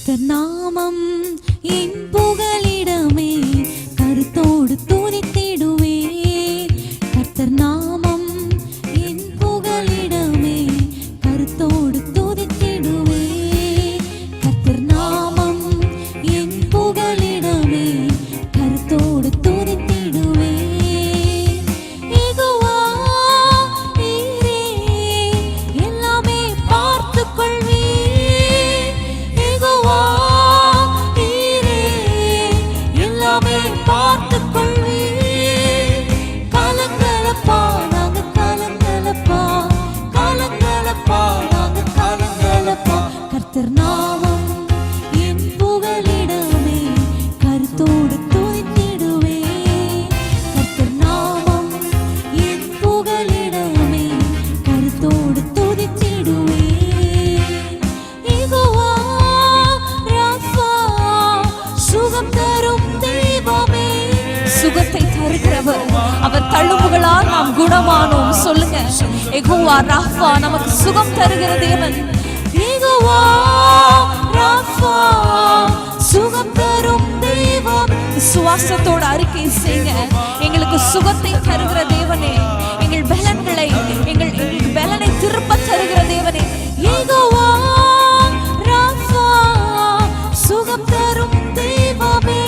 கர்த்தர் நாமம் என் புகலிடமே, கருத்தோடு துதித்திடுவேன். கர்த்தர் நாமம் என் புகலிடமே, கருத்தோடு துதித்திடுவேன். கர்த்தர் நாமம் என் புகலிடமே, கருத்தோடு துதித்திடுவேன். யெகோவா நீரே எல்லாமே பார்த்துக் கொள்வீர். யெகோவா நீரே எல்லாமே பார்த்துக் கொள்வீர். காலங்களப்பா நாங்க காலங்களப்பா, காலங்களப்பா நாங்க காலங்களப்பா. கர்த்தர் நாமம் என் புகலிடமே, கருத்தோடு துதித்திடுவேன். கர்த்தர் நாமம் என் புகலிடமே, கருத்தோடு துதித்திடுவேன். யெகோவா ராஃபா சுகம் தரும் தெய்வமே, சுகத்தை தருகிறவர் அவர் தழும்புகளால் நாம் குணமானோம். சொல்லுங்க, யெகோவா ராஃபா நமக்கு சுகம் தருகிற தேவன். யெகோவா ராஃபா சுகம் தரும் தெய்வம். விசுவாசத்தோடு அறிக்கை செய்யுங்க, எங்களுக்கு சுகத்தை தருகிற தேவனே, எங்கள் பலன்களை எங்கள் பலனை திரும்ப தருகிற தேவனே. யெகோவா ராஃபா சுகம் தரும் தெய்வமே,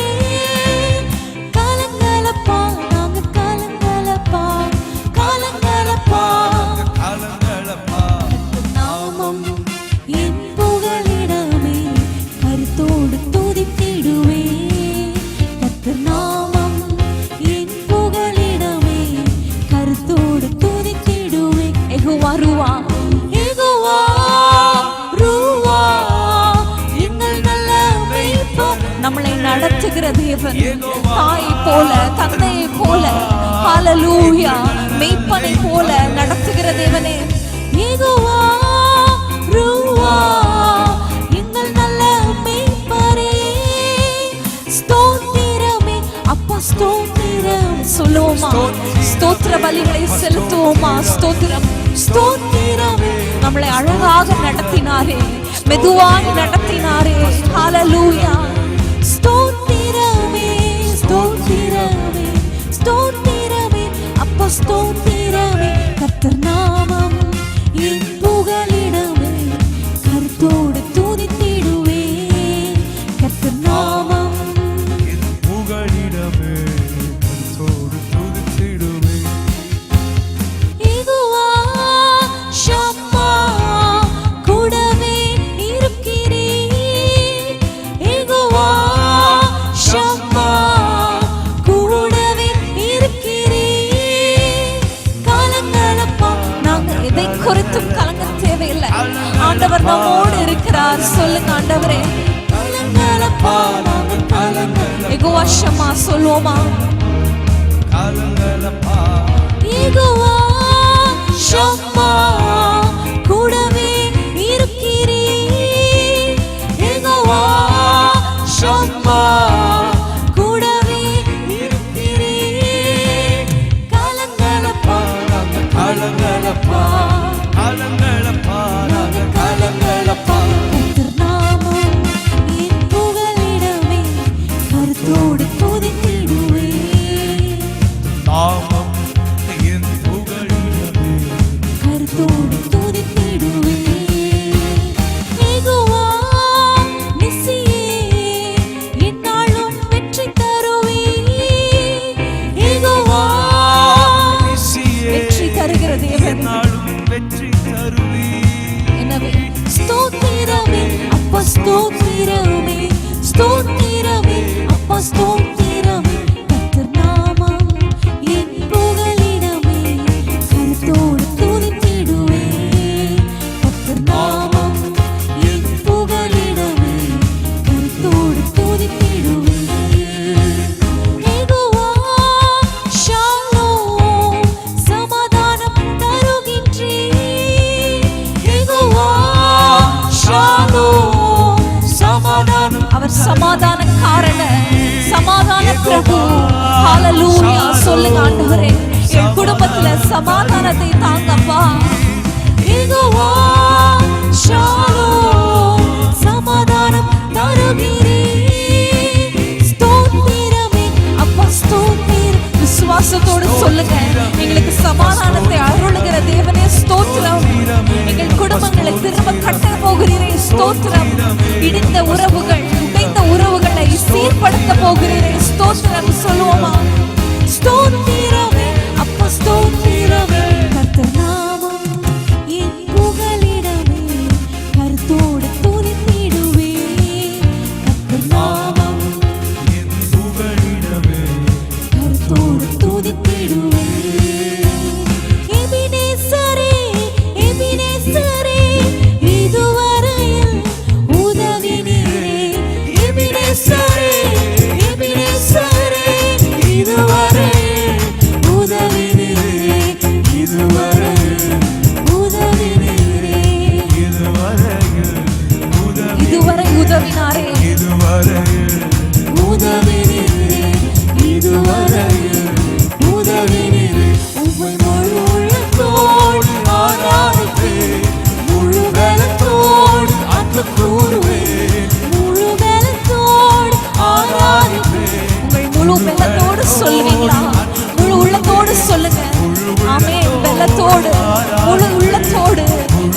காலங்களப்பா நாங்க காலங்களப்பா, காலங்களப்பா காலங்களப்பா. கர்த்தர் நாமம் என் புகலிடமே, கருத்தோடு துதித்திடுவேன். கர்த்தர் நாமம் என் புகலிடமே, கருத்தோடு துதித்திடுவேன். யெகோவா ரூவா, யெகோவா ரூவா எங்கள் நல்ல மேய்ப்பர். நம்மளை நடத்துகிற தேவன், தாயை போல தந்தையை போல, ஹல்லேலூயா, மேய்ப்பனை போல நடத்துகிற தேவனே. யெகோவா ரூவா எங்கள் நல்ல மேய்ப்பரே, ஸ்தோத்திரமே அப்பா ஸ்தோத்திரம். சொல்லுவோமா, ஸ்தோத்திர பலிகளை செலுத்துவோமா? ஸ்தோத்திரம் ஸ்தோத்திரமே. நம்மளை அழகாக நடத்தினாரே, மெதுவாய் நடத்தினாரே. ஹல்லேலூயா, ஸ்தோத்திரமே ஸ்தோத்திரமே ஸ்தோத்திரமே அப்பா ஸ்தோத்திரமே. கர்த்தர் நாமம் என் புகலிடமே, கருத்தோடு துதித்திடுவேன். கர்த்தர் நாமம் என் புகலிடமே, கருத்தோடு துதித்திடுவேன். யெகோவா ஷம்மா கூடவே இருக்கிறீர். யெகோவா ஷம்மா கூடவே இருக்கிறீர். காலங்களப்பா நாங்க எதை குறித்தும் கலங்க தேவையில்லை. ஆண்டவர் நம்மோடு இருக்கிறார். சொல்லுங்க ஆண்டவரே, காலங்களப்பா நாங்க காலங்களப்பா. யெகோவா ஷம்மா சொல்லுவோமா? காலங்களப்பா. யெகோவா ஷம்மா கூடவே இருக்கிறீர். யெகோவா ஷம்மா கூடவே இருக்கிறீர். காலங்களப்பா நாங்க காலங்களப்பா. காலங்களப்பா நாங்க காலங்களப்பா. கர்த்தர் நாமம் என் புகலிடமே, கருத்தோடு துதித்திடுவேன். நாமம் என் புகலிடமே, கருத்தோடு துதித்திடுவேன். யெகோவா நிசியே என்னாலும் வெற்றி தருவீர். யெகோவா நிசியே வெற்றி தருகிற தேவன். என்னாலும் வெற்றி தருவீர். எனவே ஸ்தோத்திரமே அப்பா ஸ்தோத்திரமே, ஸ்தோத்திரமே அப்பா ஸ்தோத்திரமே. கர்த்தர் நாமம் என் புகலிடமே, கருத்தோடு துதித்திடுவேன். கர்த்தர் நாமம் என் புகலிடமே, கருத்தோடு துதித்திடுவேன். யெகோவா ஷாலோம் சமாதானம் தருகின்றீர். யெகோவா ஷாலோம் சமாதானம். அவர் சமாதானக்காரன், சமாதான பிரபு. ஹல்லேலூயா. சொல்லுங்க ஆண்டவரே, என் குடும்பத்துல சமாதானத்தை தாங்கப்பா. யெகோவா ஷாலோம் சமாதானம் இடிந்த உறவுகள், உடைந்த உறவுகளை சீர்படுத்த போகிறீரே. ஸ்தோத்திரம் சொல்லுவோமா? ஸ்தோத்திரமே அப்பா, ஸ்தோத்திரமே. கர்த்தர் நாமம் என் புகலிடமே, கருத்தோடு துதித்திடுவே. கர்த்தர் நாமம் என் புகழிடமே, கருத்தோடு துதித்திடுவே. எபினேசரே, எபினேசரே, இதுவரையில் உதவினீரே. எபினேசரே, எபினேசரே, இதுவரையில் உதவினீரே. இதுவரையில் உதவினீரே. இதுவரை உதவினாரே. இதுவரையில் உதவினீரே. இதுவரையில் உதவினீரே. உம்மை முழு உள்ளத்தோடு ஆராதிப்பேன், முழு பலத்தோடு அன்பு கூறுவேன். முழு பலத்தோடு ஆராதிப்பேன். உங்கள் முழு பலத்தோடு சொல்லுவீங்களா? முழு உள்ளத்தோடு சொல்லுங்க. ஆமென். பலத்தோடு, முழு உள்ளத்தோடு,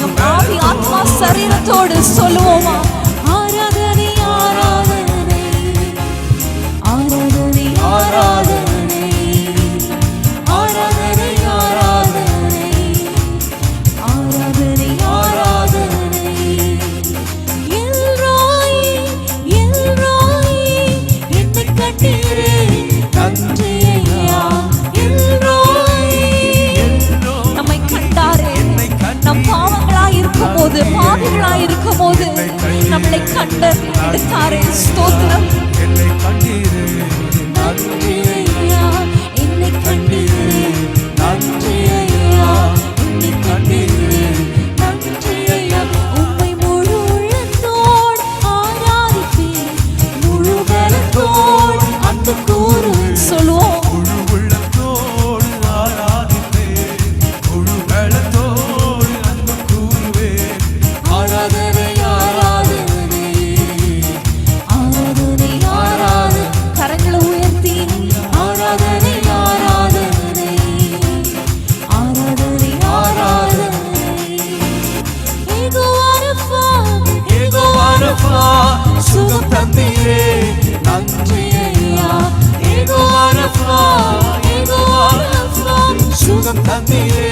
நம் ஆவி ஆத்மா சரீரத்தோடு சொல்லுவோமா? ஆராதனை, ஆராதனை, ஆராதனை, ஆராதனை, ஆராதனை, ஆராதனை, ஆராதனை, ஆராதனை. எல்ரோய், எல்ரோய், என்னை கண்டீரே, நன்றி ஐயா. எல்ரோய், நம்மை கண்டாரே. நம் பாவங்களாய் இருக்கும் போது, பாவிகளாய் இருக்கும் போது நம்மளை கண்டு எடுத்தாரே. ஸ்தோத்திரம். என்னை கண்டீரே, நன்றி ஐயா, என்னை கண்டீரே. நன்றி ஐயா, என்னை கண்டீரே. நன்றி ஐயா. உம்மை முழு உள்ளத்தோடு ஆராதிப்பேன், முழு பலத்தோடு அன்பு கூறுவேன். சொல்லுவோம். முழு உள்ளத்தோடு ஆராதிப்பேன், முழு பலத்தோடு அன்பு கூறுவேன். ஆராதனை, ஆராதனை, ஆராதனை, ஆராதனை. கரங்களை உயர்த்தி ஆராதனை, ஆராதனை, ஆராதனை, ஆராதனை. யெகோவா ரஃபா, யெகோவா ரஃபா, சுகம் தந்தீரே, நன்றி ஐயா. யெகோவா ரஃபா, யெகோவா ரஃபா, சுகம் தந்தீரே,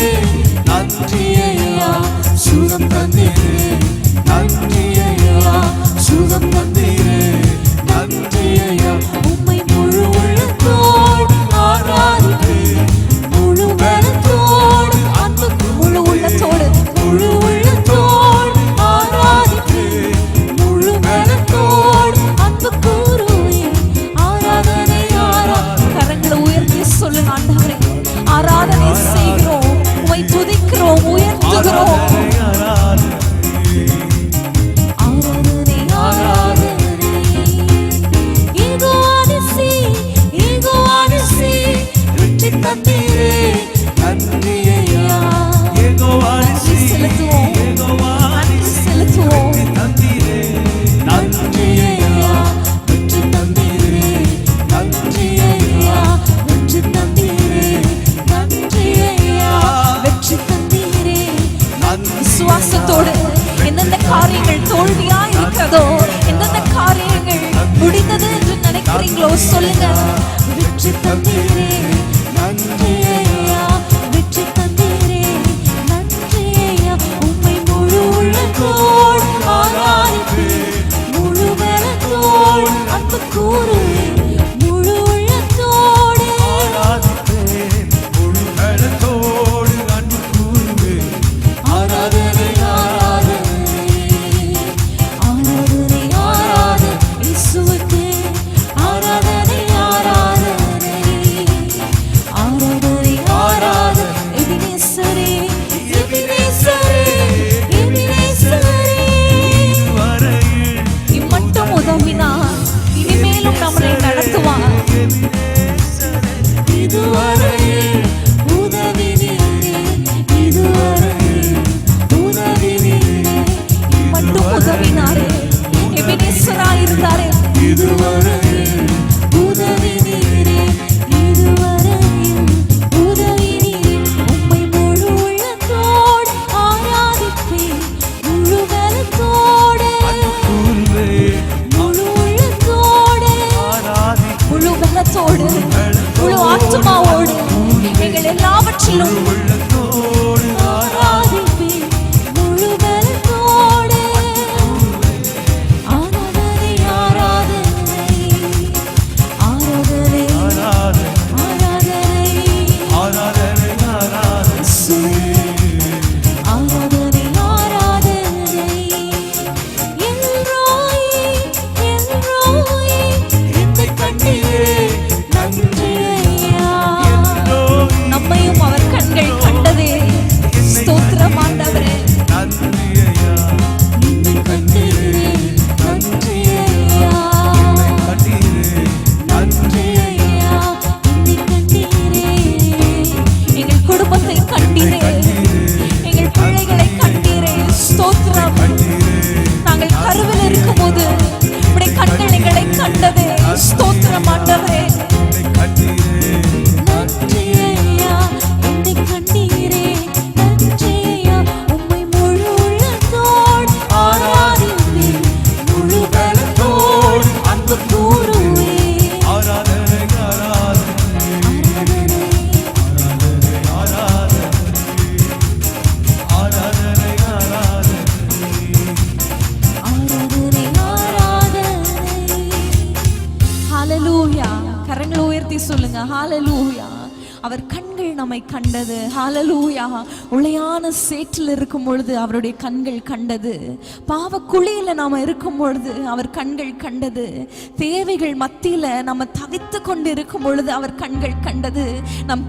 நன்றி ஐயா. சுகம் தந்தீரே, நன்றி ஐயா. சுகம் தந்தீரே, நன்றி ஐயா. உம்மை முழு உள்ளத்தோடு ஆராதிப்பேன், முழு பலத்தோடு அன்பு முழு உள்ளத்தோடு, முழு உள்ளத்தோடு ஆராதிப்பேன், முழு பலத்தோடு அன்பு கூறுவேன். ஆராதனை, ஆராதனை. கரங்களை உயர்த்தி சொல்லுங்க. ஆண்டவரே, ஆராதனை செய்கிறோம், உம்மை துதிக்கிறோம், உயர்த்துகிறோம். ஆராதனை, ஆராதனை, ஆராதனை. யெகோவா நிசி, யெகோவா நிசி, வெற்றி தந்தீரே, நன்றி ஐயா. ஐயா. யெகோவா நன்றி நிசி, செலுத்துவோம். யெகோவா நன்றி நிசி, செலுத்துவோம். வெற்றி தந்தீரே, நன்றி ஐயா. வெற்றி தந்தீரே, நன்றி ஐயா. வெற்றி தந்தீரே, நன்றி ஐயா. வெற்றி தந்தீரே. நன்றி விசுவாசத்தோடு எந்தெந்த காரியங்கள் தோல்வியா இருக்கிறதோ, எந்தெந்த காரியங்கள் முடிந்தது என்று நினைக்கிறீங்களோ சொல்லுங்க. வெற்றி தந்தீரே, நன்றி ஐயா. வெற்றி தந்தீரே, நன்றி ஐயா. உம்மை முழு உள்ளத்தோடு ஆராதிப்பேன், முழு பலத்தோடு அன்பு கூறுவேன். முழு உள்ளத்தோடு ஆராதிப்பேன், முழு பலத்தோடு அன்பு கூறுவேன். ஆராதனை, ஆராதனை, ஆராதனை, ஆராதனை. இயேசுவுக்கே ஆராதனை, ஆராதனை, ஆராதனை, ஆராதனை. எபினேசரே, எபினேசரே, எபினேசரே. இதுவரையில் இம்மட்டும் உதவினார், இனிமேலும் நம்மளை நடத்துவார். இதுவரையில் உதவினீரே, இதுவரையில் உதவினீரே. இம்மட்டும் உதவினாரே. எபினேசராய் இருந்தாரே. இதுவரையில் உதவினீரே, இதுவரையில் உதவினீரே. உம்மை முழு உள்ளத்தோடு ஆராதிப்பேன், முழு பலத்தோடு கூறுவேன். கரங்களை உயர்த்தி சொல்லுங்க. ஹalleluya. அவர் கண்கள் நம்மை கண்டது. ஹalleluya. உளையான சேற்றில் இருக்கும் பொழுது அவருடைய கண்கள் கண்டது. பாவ குழியில நாம இருக்கும் பொழுது அவர் கண்கள் கண்டது. தேவைகள் மத்தியில நம்ம தவித்து கொண்டு இருக்கும் பொழுது அவர் கண்கள் கண்டது. நம்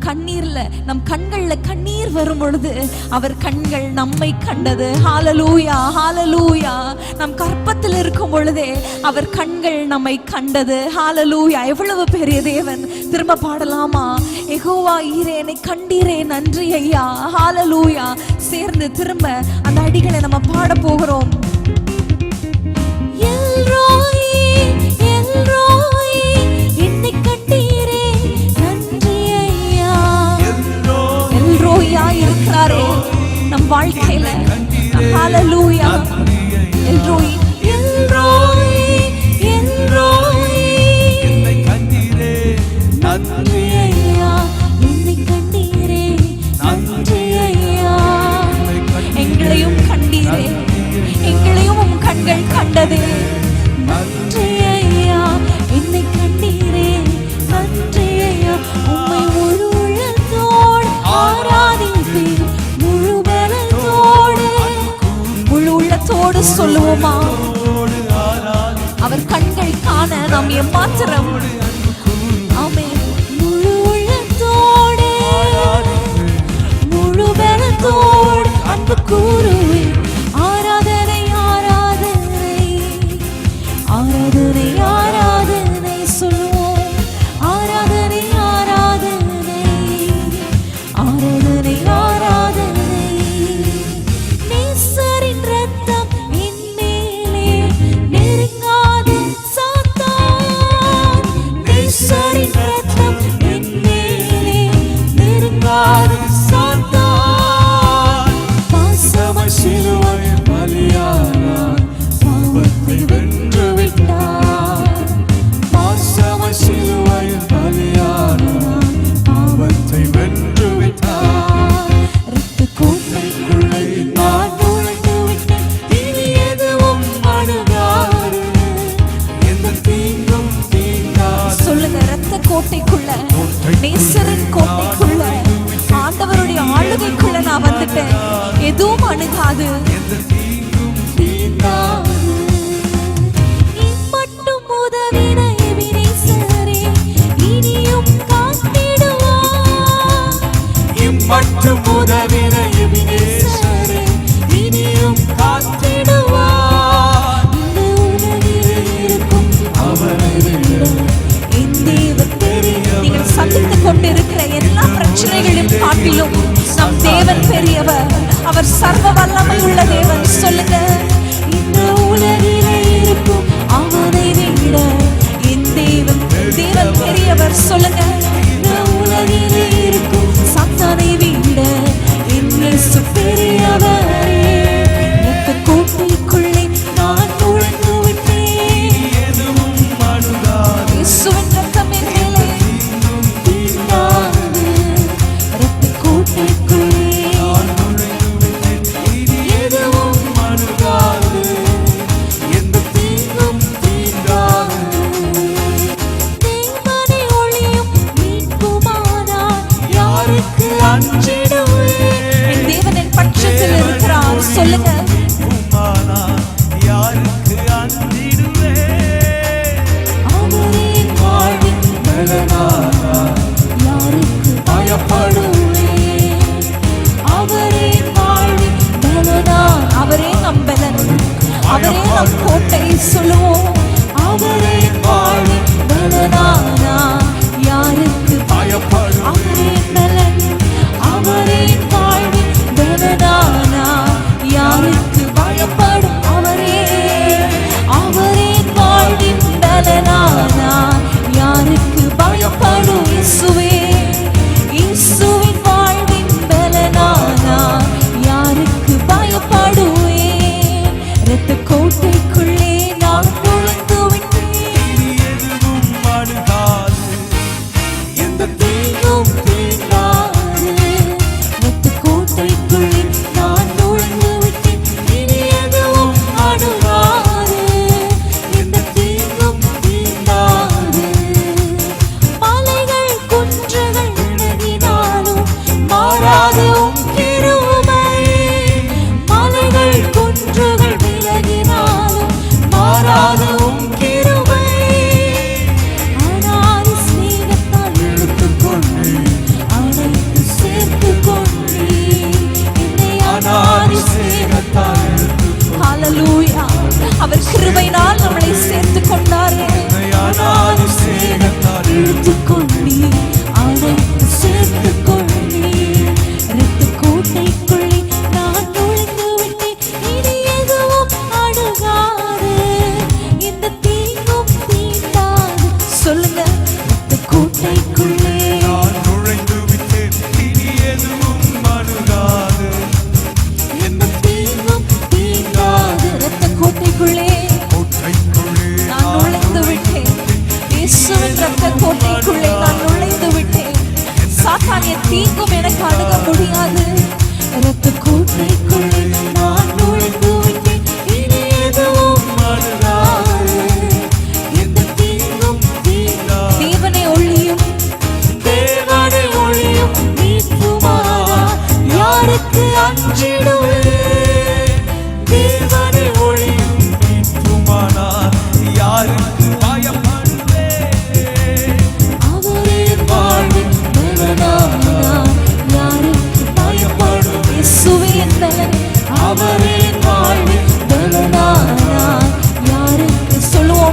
கண்கள்ல கண்ணீர் வரும் பொழுது அவர் கண்கள் நம்மை கண்டது. ஹalleluya, ஹalleluya. நம் கற்பத்தில் இருக்கும் பொழுதே அவர் கண்கள் நம்மை கண்டது. ஹalleluya. எவ்வளவு பெரிய தேவன். திரும்ப பாடலாமா? யெகோவா ஈரே, என்னை கண்டீரே, நன்றி ஐயா. ஹalleluya. சேர்ந்து திரும்ப அந்த அடிகளை நம்ம பாட போகிறோம். எல்ரோயி, எல்ரோயி, என்னை கண்டீரே, நன்றி ஐயா. எல்ரோயா இருக்கிறாரே நம் வாழ்க்கையில. ஹalleluya. எல்ரோயி, எல்ரோயி, எல்ரோயி, என்னை கண்டீரே, நன்றி ஐயா. என்னை கண்டீரே, நன்றி ஐயா. எங்களையும் கண்டீரே, எங்களையும் உம் கண்கள் கண்டதே. நன்றி ஐயா. என்னை கண்டீரே, நன்றி ஐயா. உம்மை முழு உள்ளத்தோடு ஆராதிப்பேன், முழு பலத்தோடு, முழு உள்ளத்தோடு சொல்லுவோமா? அவர் கண்கள் காண நாம் எம்மாத்திரம். ஆமென். முழு உள்ளத்தோடு, முழு பலத்தோடு அன்பு கூறுவேன். ஆராதனை, ஆராதனை, ஆராதனை, ஆராதனை சொல்லுவோம். ஆராதனை, ஆராதனை, ஆராதனை, ஆராதனை. நேசரின் இரத்தம் என் மேலே நெருங்காது சாத்தான். நேசரின் இரத்தம் என் மேலே நெருங்காது சாத்தான். பாசமாய் சிலுவையில் பலியானார், பாவத்தை வென்று விட்டார். பாசமாய் சிலுவையில் பலியானார், பாவத்தை வென்று விட்டார். இரத்த கோட்டைக்குள்ளே நான் நுழைந்து விட்டேன், இனி எதுவும் அணுகாது. எந்த தீங்கும் தீண்டாது. சொல்லுங்க. இரத்த கோட்டைக்குள்ள, நேசரின் கோட்டைக்குள்ள, ஆண்டவருடைய ஆளுகைக்குள்ள நான் வந்துட்டேன். எதுவும் அணுகாது, எந்த தீங்கும் தீண்டாது. இம்மட்டும் உதவின எபினேசரே, இனியும் காத்திடுவார். இம்மட்டும் உதவின எபினேசரே, இனியும் காத்திடுவார். இந்த உலகிலே இருக்கும் அவரை விட என் தேவன் பெரியவர். நீங்கள் சந்தித்துக் கொண்டிருக்கிற எல்லா பிரச்சனைகளையும் காட்டிலும் நம் தேவன் பெரியவர். அவர் சர்வ வல்லமை உள்ள தேவன். சொல்லுங்க. இந்த உலகிலே இருக்கும் அவனை விட என் தேவன் பெரியவர். சொல்லுங்க. இந்த உலகிலே இருக்கும் சாத்தானை விட என் இயேசு பெரியவரே. இரத்த கோட்டைக்குள்ளே நான் நுழைந்து விட்டேன், எதுவும் அணுகாது. இயேசுவின் இரத்தம் என் மேலே தீண்டாது. இரத்த கோட்டைக்குள்ளே நான் நுழைந்து விட்டேன், இனி எதுவும்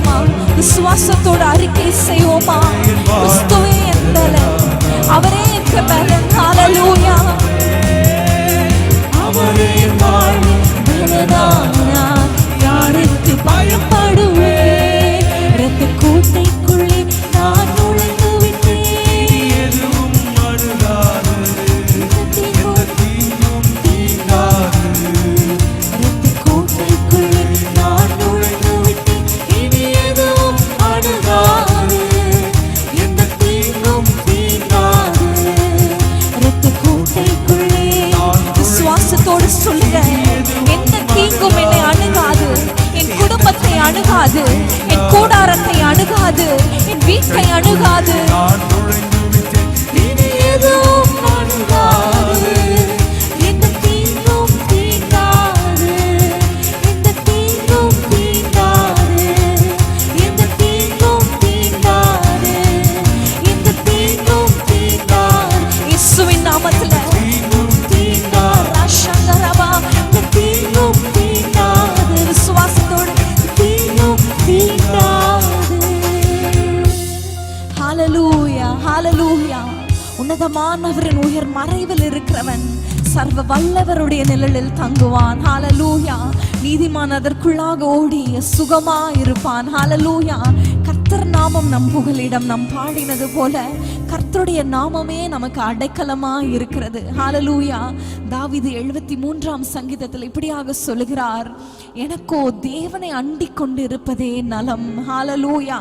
சொல்லுவோமா? விசுவாசத்தோட அறிக்கை செய்வோமா? கிறிஸ்துவே என் பலன், அவரே எனக்கு பலன். ஹalleluya. அவரே வாழ்வின் பலனானார், யாருக்கு பயப்படுவேன்? இரத்தக் கோட்டைக்குள்ளே நான் நுழைந்து விட்டேன். எதுவும் அணுகாது, எந்த தீங்கும் தீண்டாது. இரத்தக் கோட்டைக்குள்ளே நான் நுழைந்து விட்டேன். இனி எதுவும் அணுகாது, எந்த தீங்கும் தீண்டாது. இரத்தக் கோட்டைக்குள்ளே விசுவாசத்தோடு சொல்லுங்க. எந்த தீங்கும் என்னை அணுகாது, என் குடும்பத்தை அணுகாது, என் கூடாரத்தை அணுகாது, என் வீட்டை அணுகாது. நான் நுழைந்து விட்டேன், இனி எதுவும் அணுகாது. எந்த தீங்கும் தீண்டாது, எந்த தீங்கும் தீண்டாது, எந்த தீங்கும் தீண்டாது, எந்த தீங்கும் தீண்டாது. இயேசுவின் நாமத்துல தீங்கும் தீண்டாது. ராஷந்தரபா, இந்த தீங்கும் தீண்டாது. விசுவாசத்தோடு தீங்கும் தீண்டாது. ஹalleluya, ஹalleluya. உன்னதமானவரின் உயர் மறைவில் இருக்கிறவன் சர்வ வல்லவருடைய நிழலில் தங்குவான். ஹalleluya. நீதிமான் அதற்குள்ளாக ஓடி சுகமா இருப்பான். ஹalleluya. கர்த்தர் நாமம் நம் புகலிடம். நம் பாடினது போல கர்த்தருடைய நாமமே நமக்கு அடைக்கலமா இருக்கிறது. ஹalleluya. தாவீது 73ஆம் சங்கீதத்தில் இப்படியாக சொல்லுகிறார், எனக்கோ தேவனை அண்டிக் கொண்டிருப்பதே நலம். ஹalleluya.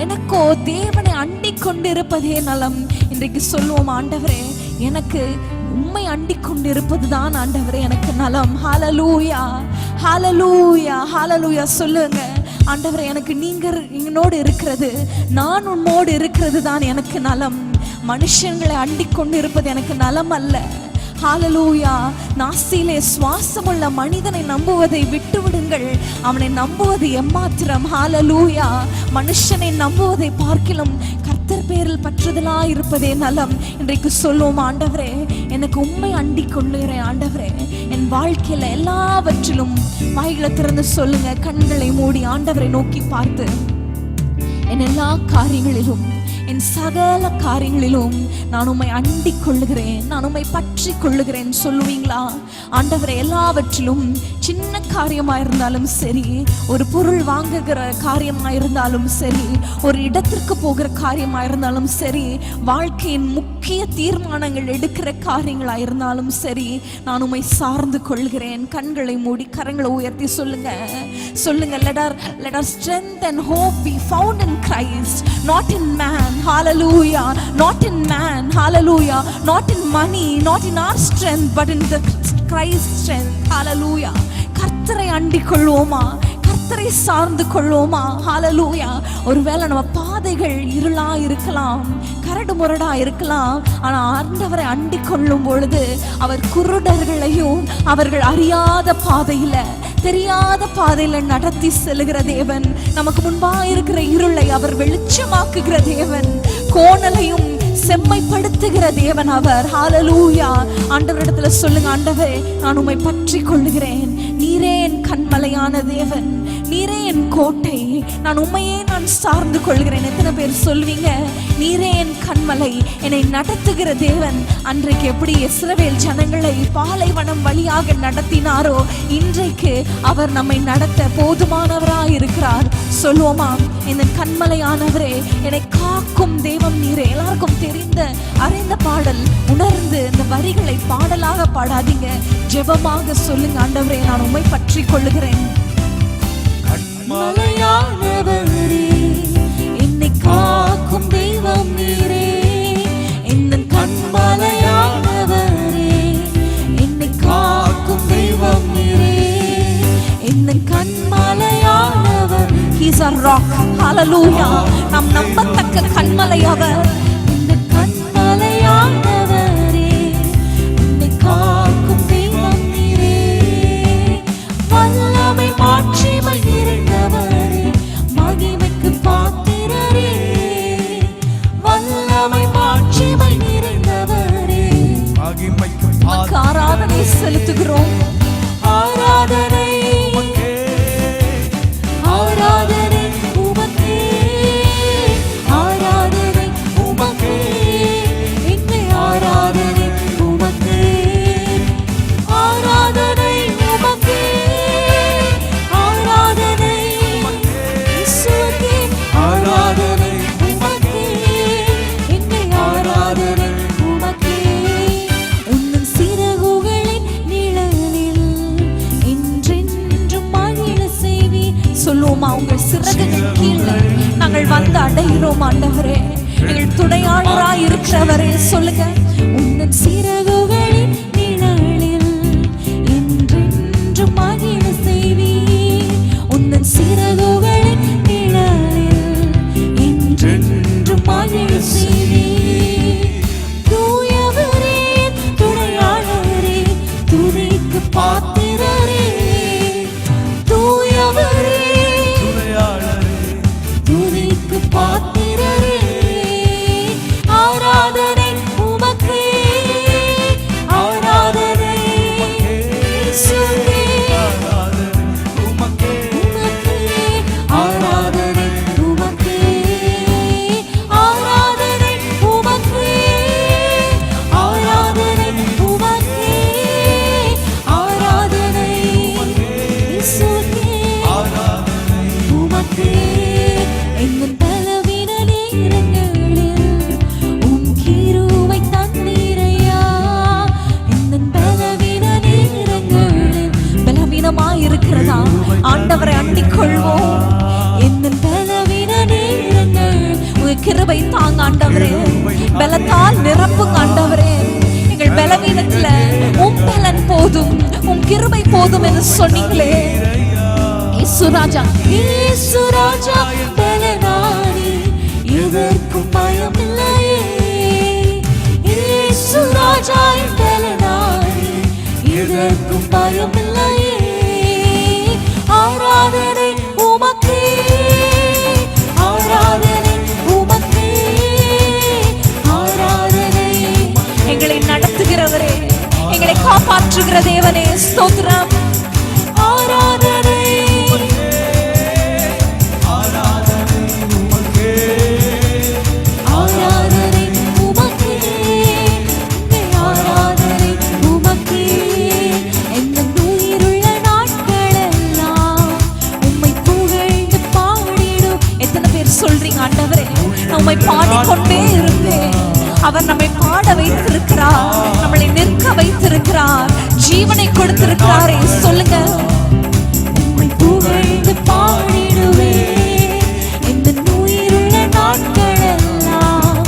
எனக்கோ தேவனை அண்டிக் கொண்டிருப்பதே நலம். இன்றைக்கு சொல்லுவோம், ஆண்டவரே எனக்கு உம்மை அண்டிக் கொண்டிருப்பதுதான் ஆண்டவரே எனக்கு நலம். ஹalleluya, ஹalleluya, ஹalleluya. சொல்லுங்க, ஆண்டவரே எனக்கு நீங்க என்னோடு இருக்கிறது, நான் உம்மோடு இருக்கிறது தான் எனக்கு நலம். மனுஷங்களை அண்டிக் கொண்டு இருப்பது எனக்கு நலம் அல்ல. ஹalleluya. நாசியிலே சுவாசமுள்ள மனிதனை நம்புவதை விட்டுவிடுங்கள், அவனை நம்புவது எம்மாத்திரம். ஹalleluya. மனுஷனை நம்புவதை பார்க்கிலும் கர்த்தர் பேரில் பற்றுதலா இருப்பதே நலம். இன்றைக்கு சொல்லுவோம், ஆண்டவரே எனக்கு உம்மை அண்டிக் கொள்ளுகிறேன். ஆண்டவரே என் வாழ்க்கையில எல்லாவற்றிலும் வாய்களை திறந்து சொல்லுங்க, கண்களை மூடி ஆண்டவரை நோக்கி பார்த்து, என் எல்லா காரியங்களிலும் என் சகல காரியங்களிலும் நான் உம்மை அண்டிக் கொள்ளுகிறேன், நான் உம்மை பற்றி கொள்ளுகிறேன் சொல்லுவீங்களா? ஆண்டவரே எல்லாவற்றிலும் சின்ன காரியமா இருந்தாலும் சரி, ஒரு பொருள் வாங்குகிற காரியமா இருந்தாலும் சரி, ஒரு இடத்திற்கு போகிற காரியமா இருந்தாலும் சரி, வாழ்க்கையின் முக்கிய தீர்மானங்கள் எடுக்கிற காரியங்களா இருந்தாலும் சரி, நான் உம்மை சார்ந்து கொள்கிறேன். கண்களை மூடி கரங்களை உயர்த்தி சொல்லுங்க, சொல்லுங்க. Let our strength and hope be found in Christ, not in man. Hallelujah. Not in man. Hallelujah. Not in money, not in our strength, but in the Christ strength. Hallelujah. கர்த்தரை அண்டிக் கொள்வோமா? கர்த்தரை சார்ந்து கொள்வோமா? ஹalleluya. ஒருவேளை நம்ம பாதைகள் இருளா இருக்கலாம், கரடு முரடா இருக்கலாம், ஆனா ஆண்டவரை அண்டிக் கொள்ளும் பொழுது அவர் குருடர்களையும் அவர்கள் அறியாத பாதையில, தெரியாத பாதையில நடத்தி செல்லுகிற தேவன். நமக்கு முன்பா இருக்கிற இருளை அவர் வெளிச்சமாக்குகிற தேவன், கோணலையும் செம்மைப்படுத்துகிற தேவன் அவர். ஹalleluya. ஆண்டவரிடத்துல சொல்லுங்க, ஆண்டவரே நான் உம்மை பற்றி கொள்ளுகிறேன், நீரே என் கண்மலையான தேவன், நீரே என் கோட்டை, நான் உம்மையே நான் சார்ந்து கொள்கிறேன். எத்தனை பேர் சொல்வீங்க, நீரே என் கண்மலை, என்னை நடத்துகிற தேவன்? அன்றைக்கு எப்படி இஸ்ரவேல் ஜனங்களை பாலைவனம் வழியாக நடத்தினாரோ, இன்றைக்கு அவர் நம்மை நடத்த போதுமானவராய் இருக்கிறார். சொல்லுவோமா, இந்த கண்மலையானவரே, என்னை காக்கும் தெய்வம் நீரே. எல்லாருக்கும் தெரிந்த அறிந்த பாடல், உணர்ந்து இந்த வரிகளை பாடலாக பாடாதீங்க, ஜெபமாக சொல்லுங்க, ஆண்டவரே நான் உம்மை பற்றி கொள்ளுகிறேன். கண்மலையானவரே, என்னை காக்கும் தெய்வம் நீரே, இந்த கண்மலையானவரே, என்னை காக்கும் தெய்வம் நீரே, இந்த கண்மலையானவர். He's a rock. Hallelujah. நாம் நம்பத்தக்க கண்மலை அவர். இந்த கண்மலையானவரே, என்னை காக்கும் தெய்வம் நீரே, வல்லமை மாட்சிமை நிறைந்தவரே, மகிமைக்கு பாத்திரரே, வல்லமை மாட்சிமை நிறைந்தவரே, மகிமைக்கு ஆராதனை செலுத்துகிறோம். ஆராதனை, ஆராதனை உமக்கே சிறகுகளின் கீழே நாங்கள் வந்து அடைகிறோம் ஆண்டவரே. எங்கள் துணையாளராய் இருக்கிறவரே சொல்லுங்க. உந்தன் சிறகுகளின் நிழலில் என்றென்றும் மகிழ செய்வீர். உந்தன் சிறகுகளின் நிழலில் என்றென்றும் மகிழ செய்வீர். தூயவரே துணையாளரே துதிக்கு பாத்திரரே. தூயவரே துதிக்கு பாத்திரரே. ஆராதனை உமக்கே, ஆராதனை இயேசுவே. உமக்கே ஆராதனை உமக்கே, ஆராதனை உமக்கே, ஆராதனை உமக்கே, ஆராதனை இயேசுவே. உமக்கே எங்கள் பலவீன நேரங்களில் உம் கிருபை தந்தீரையா. எங்கள் பலவீன நேரங்களில் பலவீனமாயிருக்கிறதா ஆண்டவரை அண்டிக் கொள்வோம். எங்கள் பலவீன நேரங்கள் உங்க கிருபை தாங்க ஆண்டவரே. பலத்தால் நிரப்புங்க ஆண்டவரே. எங்கள் பலவீனத்துல உம் பலன் போதும், உம் கிருபை போதும் என்று சொன்னீங்களே. இயேசுராஜா, இயேசுராஜா பலனானி எதற்கும் பயமில்லையே. இயேசுராஜா பலனானி எதற்கும் பயமில்லையே. ஆராதனை உமக்கே, ஆராதனை உமக்கே, ஆராதனை. எங்களை நடத்துகிறவரே, எங்களை காப்பாற்றுகிற தேவனே ஸ்தோத்திரம். ஆராதனை ஆராதனை உமக்கே, ஆராதனை உமக்கே. எங்கள் உயிருள்ள நாட்களெல்லாம் உம்மை புகழ்ந்து பாடிடும். எத்தனை பேர் சொல்றீங்க ஆண்டவரே நான் உம்மை பாடிக்கொண்டே இருப்பேன். அவர் நம்மை பாட வைத்திருக்கிறார், நம்மளை நிற்க வைத்திருக்கிறார், ஜீவனை கொடுத்திருக்கிறாரே. சொல்லுங்க. உம்மை புகழ்ந்து பாடிடுவேன் எந்த உயிருள்ள நாட்களெல்லாம்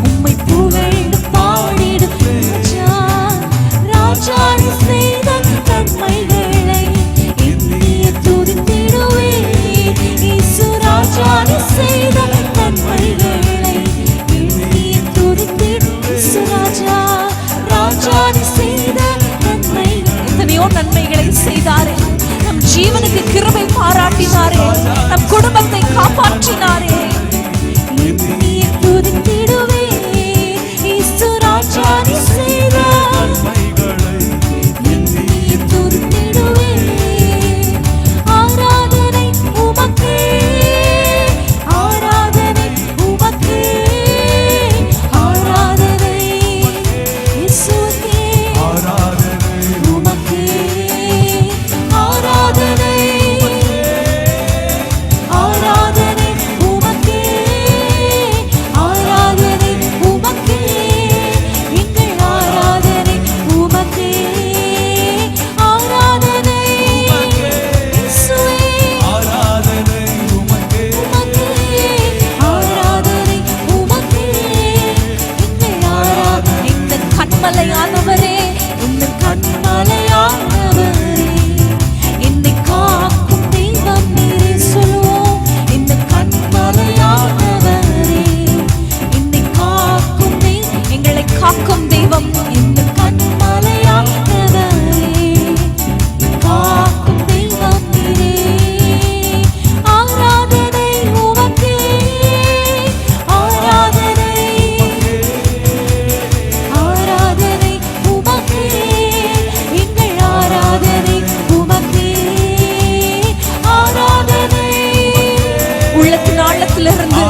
உம்மை புகழ்ந்து பாடிடுவேன். ராஜா நீ செய்த நன்மைகளை எண்ணிய துதித்திடுவேன். இயேசு ராஜா நீ செய்த நன்மைகளை எண்ணிய துதித்திடுவேன். இயேசு ராஜா, ராஜா நீ செய்த நன்மைகள். எத்தனையோ நன்மைகளை செய்தாரே. நம் ஜீவனுக்கு கிருபை பாராட்டினாரே, நம் குடும்பத்தை காப்பாற்றினாரே. எண்ணிய துதித்திடுவேன். இயேசு ராஜா நீ செய்த நன்மைகளை எண்ணிய துதித்திடுவேன். ஆராதனை உமக்கே, ஆராதனை உமக்கே, ஆராதனை இயேசுவே. உமக்கே ஆராதனை, ஆராதனை உமக்கே, ஆராதனை உமக்கே. எங்கள் ஆராதனை உமக்கே, ஆராதனை இயேசுவே. உமக்கே ஆராதனை உமக்கே. எங்கள் ஆராதனை. இந்த கண்மலையானவரே, இந்த கண்மலையானவரே, என்னை காக்கும் தெய்வம் நீரே சொல்லுவோம். இந்த கண்மலையானவரே, என்னை காக்கும் தெய்வம், எங்களை காக்கும் தெய்வம். இந்த கண்மலையானவரே, காக்கும் தெய்வம் நீரே. ஆராதனை உமக்கே, ஆராதனை, ஆராதனை உமக்கே. எங்கள் ஆராதனை உமக்கே, ஆராதனை. உள்ளத்தின் ஆழத்திலிருந்து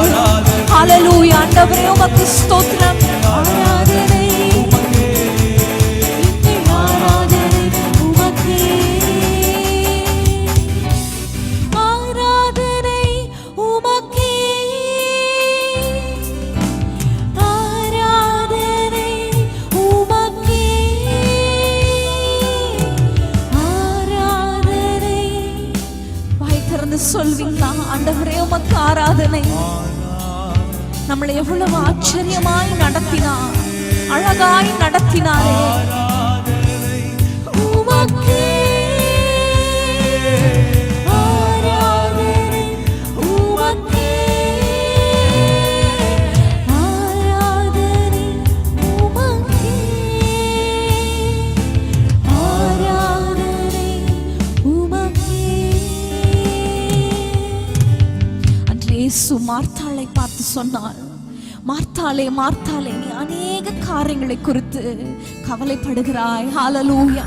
ஹல்லேலூயா ஆண்டவரே உமக்கு ஸ்தோத்திரம். ஆராதனை எங்கள் ஆராதனை உமக்கே, ஆராதனை உமக்கே, ஆராதனை உமக்கே, ஆராதனை. வாய் திறந்து சொல்வீங்களா? ஆண்டவரே உமக்கு ஆராதனை. நம்மளை எவ்வளவு ஆச்சரியமாய் நடத்தினார், அழகாய் நடத்தினாரே. உமக்கே ஆராதனை, உமக்கே ஆராதனை, உமக்கே ஆராதனை, உமக்கே. அன்று இயேசு மார்த்தாளை பார்த்து சொன்னார், மார்த்தாளே மார்த்தாளே, நீ அநேக காரியங்களை குறித்து கவலைப்படுகிறாய். ஹல்லேலூயா.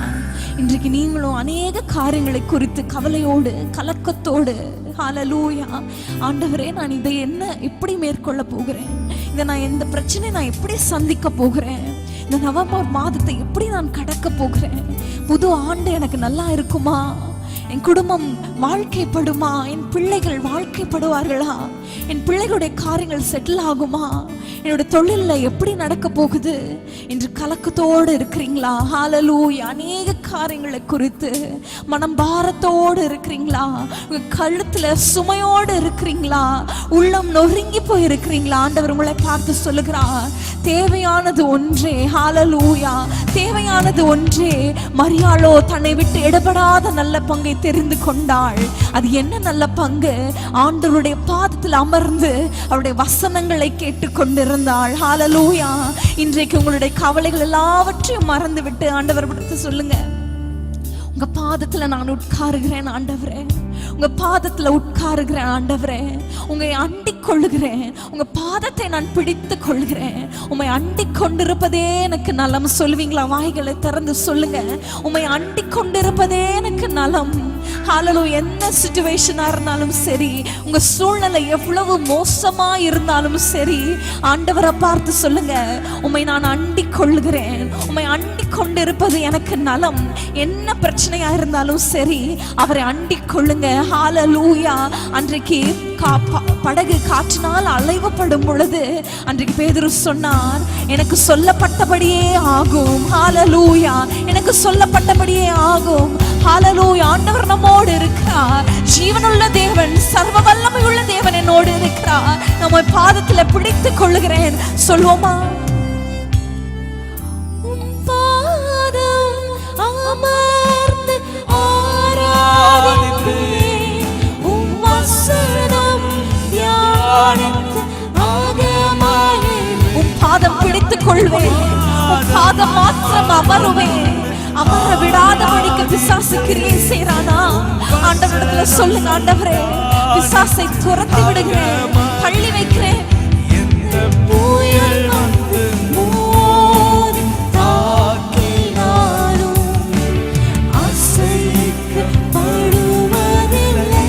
இன்றைக்கு நீங்களும் அநேக காரியங்களை குறித்து கவலையோடு கலக்கத்தோடு, ஹல்லேலூயா, ஆண்டவரே நான் இதை எப்படி மேற்கொள்ள போகிறேன், இதை நான் இந்த பிரச்சனை நான் எப்படி சந்திக்க போகிறேன், இந்த நவம்பர் மாதத்தை எப்படி நான் கடக்க போகிறேன், புது ஆண்டு எனக்கு நல்லா இருக்குமா, என் குடும்பம் வாழ்க்கைப்படுமா, என் பிள்ளைகள் வாழ்க்கைப்படுவார்களா, என் பிள்ளைகளுடைய காரியங்கள் செட்டில் ஆகுமா, என்னோட தொழில்ல எப்படி நடக்க போகுது என்று கலக்கத்தோடு இருக்கிறீங்களா? ஹல்லேலூயா. அநேக காரியங்களை குறித்து மனம் பாரத்தோடு இருக்கிறீங்களா? உங்க கழுத்துல சுமையோடு இருக்கிறீங்களா? உள்ளம் நொறுங்கி போய் இருக்கிறீங்களா? ஆண்டவர் உங்களை பார்த்து சொல்லுகிறார், தேவையானது ஒன்றே. ஹல்லேலூயா. தேவையானது ஒன்றே. மரியாளோ தன்னை விட்டு எடுபடாத நல்ல பங்கை தெரிந்து கொண்டாள். அது என்ன நல்ல பங்கு? ஆண்டவருடைய பாதத்தில் அமர்ந்து அவருடைய வசனங்களை கேட்டு கொண்டிருந்தாள். ஹல்லேலூயா. இன்றைக்கு உங்களுடைய கவலைகள் எல்லாவற்றையும் மறந்து விட்டு ஆண்டவர் பற்றி சொல்லுங்க, உங்க பாதத்துல நான் உட்காருகிறேன் ஆண்டவரே, உங்க பாதத்துல உட்காருகிறேன் ஆண்டவரே, உங்களை அண்டிக் கொள்ளுகிறேன், உங்க பாதத்தை நான் பிடித்து கொள்கிறேன், உம்மை அண்டிக் கொண்டிருப்பதே எனக்கு நலம். சொல்லுவீங்களா? வாய்களை திறந்து சொல்லுங்க, உம்மை அண்டிக் கொண்டிருப்பதே எனக்கு நலம். ஹல்லேலூயா. என்ன சிச்சுவேஷனா இருந்தாலும் சரி, உங்க சூழ்நிலை எவ்வளவு மோசமா இருந்தாலும் சரி, ஆண்டவரை பார்த்து சொல்லுங்க, உம்மை நான் அண்டிக் கொள்ளுகிறேன், உம்மை அண்டிக் கொண்டிருப்பது எனக்கு நலம். என்ன பிரச்சனையா இருந்தாலும் சரி, அவரை அண்டிக் கொள்ளுங்க. ஹல்லேலூயா. அன்றைக்கு படகு காற்றினால் அலைவப்படும் பொழுது அன்றைக்கு பேதுரு சொன்னார், எனக்கு சொல்லப்பட்டபடியே ஆகும். ஹல்லேலூயா. எனக்கு சொல்லப்பட்டபடியே ஆகும். ஹல்லேலூயா. ஆண்டவர் நம்மோடு இருக்கிறார். ஜீவனுள்ள தேவன், சர்வ வல்லமை உள்ள தேவன் என்னோடு இருக்கிறார். நம்ம பாதத்துல பிடித்து கொள்ளுகிறேன். சொல்வோமா? பாதம் அமர்ந்து ஆராதிப்பேன், உம் வசனம் தியானித்து ஆகமாயே. உம் பாதம் பிடித்துக் கொள்வேன், உம் பாதம் மாத்திரம் அமருவேன். அமர விடாதபடிக்கு பிசாசு கிரியை செய்றானா? ஆண்டவரிடத்துல சொல்லுங்க, ஆண்டவரே பிசாசை துரத்தி விடுகிறேன், தள்ளி வைக்கிறேன். புயல் வந்து மோதி தாக்கினாலும் அசைக்கப்படுவதில்லை.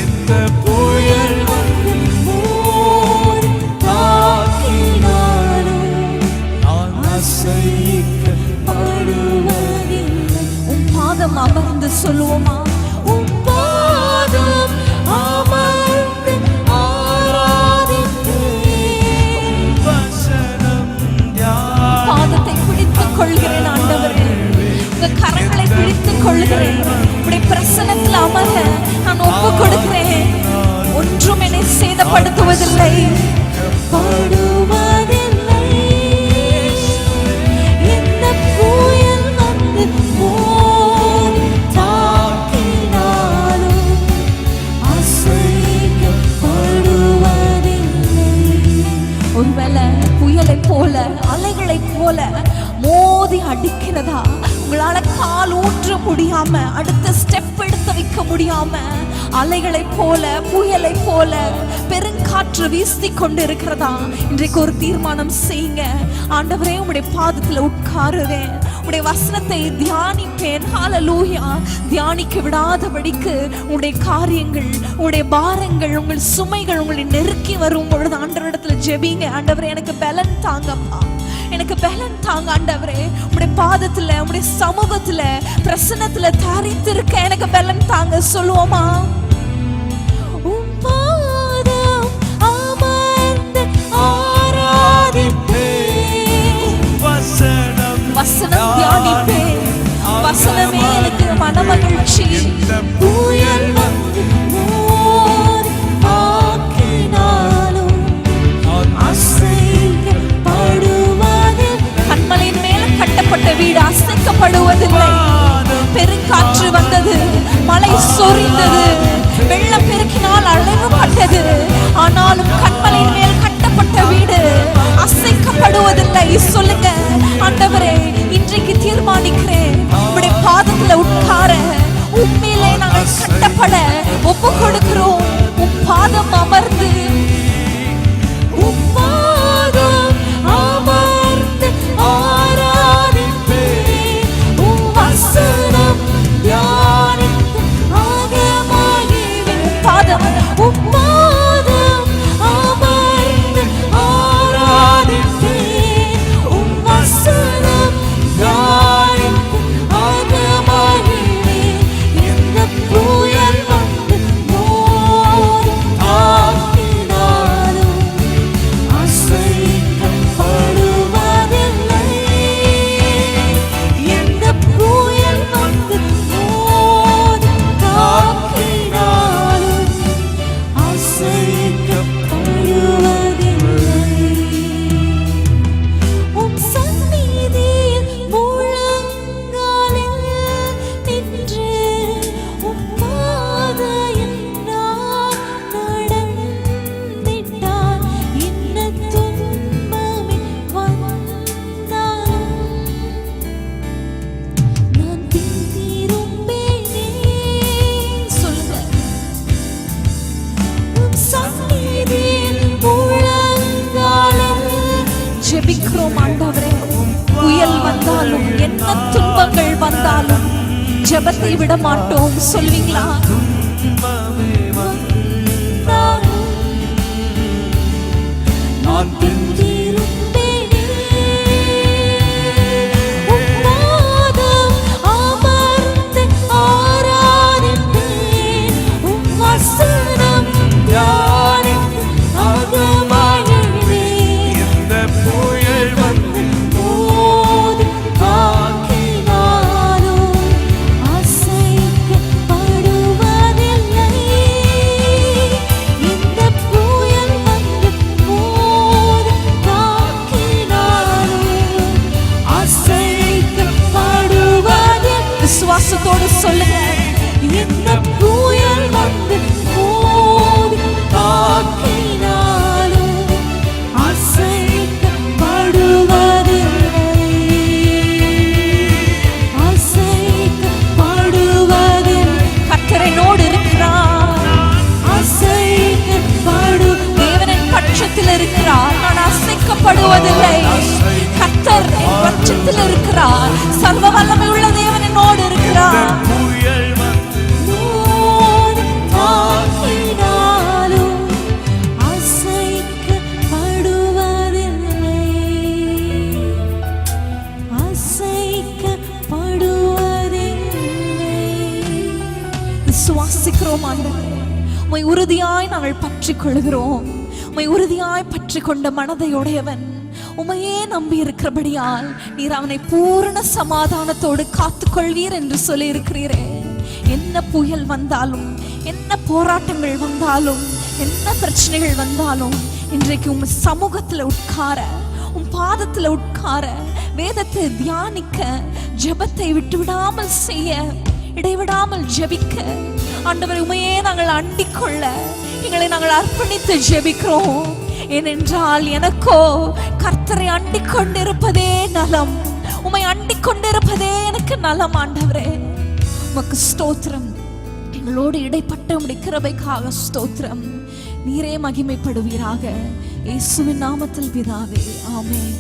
எந்த புயல் வந்து மோதி தாக்கினாலும் நான் அசைக்கப்படுவதில்லை. உன் பாதம் அமர்ந்து சொல்லுவோமா? உன் பாதம் அமர்ந்து ஆராதிப்பேன், பாதத்தை பிடித்துக் கொள்கிறேன் ஆண்டவரே, உங்க கரங்களை பிடித்துக் கொள்கிறேன். உடைய பிரசன்னத்தில் அமர நான் ஒப்பு கொடுக்கிறேன். ஒன்றும் என்னை சேதப்படுத்துவதில்லை, படுவதில்லை. எந்த புயல் வந்து மோதி தாக்கினாலும் அசைக்கப்படுவதில்லை. ஒருவேளை புயலை போல, அலைகளை போல மோதி அடிக்கிறதா? உங்களால கால் ஊன்ற முடியாம, அடுத்த ஸ்டெப் எடுத்து வைக்க முடியாம, அலைகளை போல, புயலை போல பெருங்காற்று வீசி கொண்டு இருக்கிறதா? இன்றைக்கு ஒரு தீர்மானம் செய்யுங்க. ஆண்டவரே உம்முடைய பாதத்துல உட்காருவேன், உடைய வசனத்தை தியானிப்பேன். ஹல்லேலூயா. தியானிக்க விடாதபடிக்கு உடைய காரியங்கள், உடைய பாரங்கள், உங்கள் சுமைகள் உங்களை நெருக்கி வரும் பொழுது ஆண்டவரிடத்துல ஜெபிங்க. ஆண்டவரே எனக்கு பலன் தாங்கப்பா, எனக்கு பலன் தாங்க ஆண்டவரே. உடைய பாதத்துல, உடைய சமூகத்துல, பிரசன்னத்துல தரித்திருக்க எனக்கு பலன் தாங்க. சொல்லுவோமா? உம் பாதம் அமர்ந்து ஆராதிப்பேன், வசனம் தியானிப்பேன். வசனமே எனக்கு மனமகிழ்ச்சி. புயல் வந்து சொரிந்தது, வெள்ளம் பெருக்கினால் அழைக்கப்பட்டது. ஆனாலும் கண்மலையின் மேல் கட்டப்பட்ட வீடு அசைக்கப்படுவதில்லை. சொல்லுங்க, ஆண்டவரே இன்றைக்கு தீர்மானிக்கிறேன், உம்முடைய பாதத்துல உட்கார, உண்மையிலே நாங்கள் கட்டப்பட ஒப்பு கொடுக்கிறோம். உம் பாதம் அமர்ந்து, உம் பாதம் அமர்ந்து ஆராதிப்பேன். உம் வசனம் தியானித்து ஆகமாகிவிடும். பாதம், உம் பாதம் அமர்ந்து ஆராதிப்பேன். உம் வசனம் தியானித்து ஆகமாகிவிடும். எந்த புயல் வந்து மோதும் தாக்கினாலும் அசைக்கப்படுவதில்லை. எந்த புயல் வந்து மோதும் தாக்கினாலும் அசைக்கப்படுவதில்லை. உம் சந்நிதியில் முழங்காலில் நின்று உம் பாதையில் நான் நடந்திட்டால் என்ன துன்பமே வந்தாலும் நான் திரும்பேனே. சொல்லுங்க, உம் சந்நிதியில் முழங்காலில் ஜெபிக்கிறோம். ஆண்டவரே, புயல் வந்தாலும் என்ன துன்பங்கள் வந்தாலும் ஜெபத்தை விட மாட்டோம். சொல்வீங்களா? நான் திரும்பேனே. உம் பாதம் அமர்ந்து ஆராதிப்பேன். உம் வசனம் தியானித்து ஆகமாகிவிடுவேன். எந்த புயல் வந்து மோதும் தாக்கினாலும் அசைக்கப்படுவதில்லை. எந்த புயல் வந்து மோதும் தாக்கினாலும் அசைக்கப்படுவதில்லை. விசுவாசத்தோடு சொல்லுங்க, எந்த புயல் வந்து மோதும் தாக்கினாலும் அசைக்கப்படுவதில்லை. அசைக்கப்படுவதில்லை. கர்த்தர் என்னோடு இருக்கிறார். தேவனின் பட்சத்தில் இருக்கிறார். நான் அசைக்கப்படுவதில்லை. கர்த்தர் என் பட்சத்தில் இருக்கிறார். சர்வ வல்லமை உள்ள தேவன் என்னோடு இருக்கிறார். புயல் வந்து மோதும் தாக்கினாலும் அசைக்கப்படுவதில்லை. அசைக்கப்படுவதில்லை. விசுவாசிக்கிறோம் ஆண்டவரே, உம்மை உறுதியாய் நாங்கள் பற்றிக் கொள்கிறோம். உம்மை உறுதியாய் பற்றிக் கொண்ட மனதையுடையவன் உம்மையே நம்பி இருக்கிறபடியால் நீர் அவனை பூரண சமாதானத்தோடு காத்துக்கொள்வீர் என்று சொல்லி இருக்கிறீரே. என்ன புயல் வந்தாலும், என்ன போராட்டங்கள் வந்தாலும், என்ன பிரச்சனைகள் வந்தாலும், இன்றைக்கு உம் சமூகத்துல உட்கார, உம் பாதத்துல உட்கார, வேதத்தை தியானிக்க, ஜெபத்தை விட்டு விடாமல் செய்ய, இடைவிடாமல் ஜெபிக்க, ஆண்டவரை உமையே நாங்கள் அண்டிக்கொள்ள எங்களை நாங்கள் அர்ப்பணித்து ஜெபிக்கிறோம். ஏனென்றால் எனக்கோ கர்த்தரை அண்டிக் கொண்டிருப்பதே நலம். உம்மை அண்டிக் கொண்டிருப்பதே எனக்கு நலம். ஆண்டவரே, உமக்கு ஸ்தோத்திரம். எங்களோடு இடைப்பட்ட உம்முடைய கிருபைக்காக ஸ்தோத்திரம். நீரே மகிமைப்படுவீராக. இயேசுவின் நாமத்தில் பிதாவே, ஆமென்.